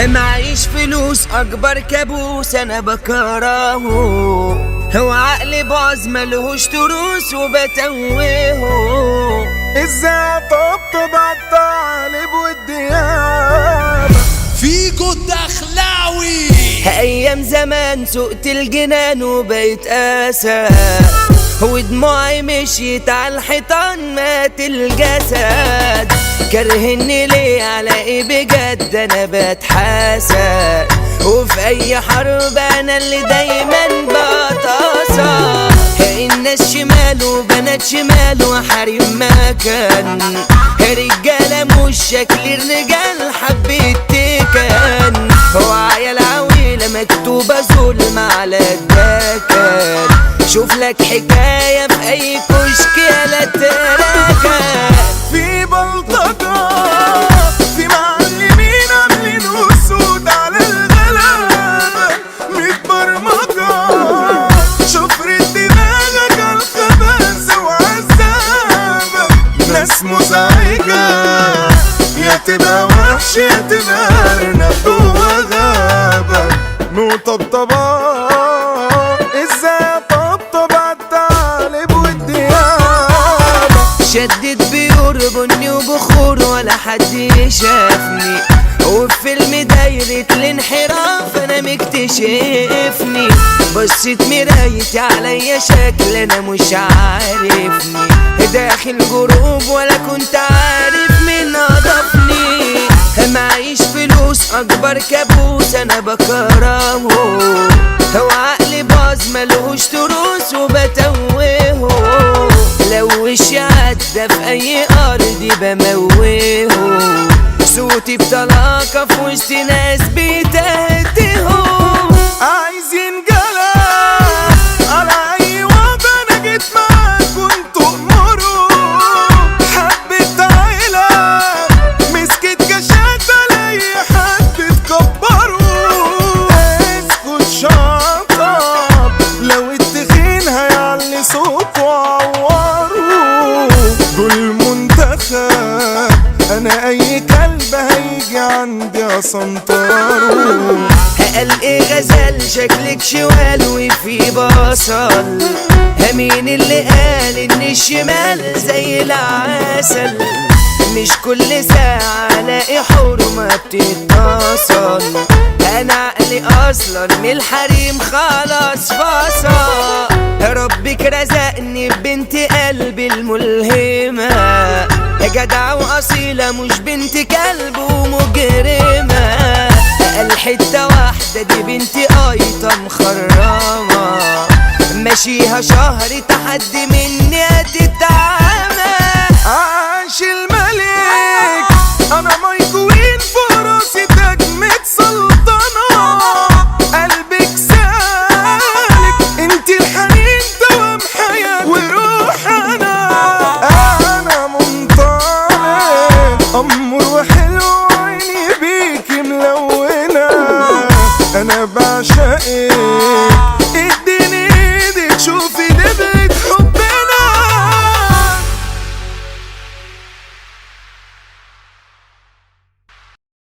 معيش فلوس اكبر كابوس انا بكرهه، هو عقلي باظ ملهوش تروس وبتوهه. ازاي اطبطب عالطالب والديابة فيجو الدخلاوي. ايام زمان سقت الجنان وبقيت اسى، ودموعي مشيت على الحيطان مات الجسد. كرهني ليه على ايه بجد انا بتحاسد، وفي اي حرب انا اللي دايما بتقصى. الناس شمال وبنات شمال وحريم مكان، رجاله مش شكل الرجال حبيت تكن، وعيال عويله مكتوبه ظلم على الدكان. شوف لك حكايه في اي كشك يا تراكن. في بلطجة في معلمين عاملين وسود على الغلابة متبرمجة. شفرة دماغك عالخباثة وعالزابة، ناس مزعجة يا تبقى وحش يا تبقى أرنب جوا غابة. مطبطبة ازاي اطبطب عالطالب والديابة، شدت بيربني وبخور ولا حد شافني، وفي فيلم دايرة الانحراف انا مكتشفني. بصيت مرايتي عليا شكل انا مش عارفني، داخل جروب ولا كنت عارف مين اضافني. معيش فلوس اكبر كابوس انا بكرهه، هو عقلي باظ ملهوش تروس وبتوهه. لو وشي عدى في اي ارض بموهه، صوتي بطلاقة في وسط ناس بتهتهوا. عايزين جلال على اي وضع انا جيت معاك وانتوا امروا. حبة عيلة مسكت كشات على اي حد تكبروا. اسكت شطب لو التخين هيعلي صوته وعوروا. دول منتخب انا اي كلب هيجي عندي اسنطره. قال ايه غزال شكلك شوال وفي بصل، مين اللي قال ان الشمال زي العسل؟ مش كل ساعة الاقي حرمة بتتصل، انا عقلي اصلا من الحريم خلاص فصل. ربك رزقني ببنت قلبي الملهمة، جدعة واصيلة مش بنت كلب ومجرمة. الحتة واحدة دي بنتي قايطة مخرمة، ماشيها شهر تحدي مني هتتعمى. عاش الملك انا مايكوين في راسي تجمد سلطنة. قلبك سالك انت الحنين دوام حياتي وروح انا منطلق امور وحلو عيني بيكي ملونة. انا بعشقك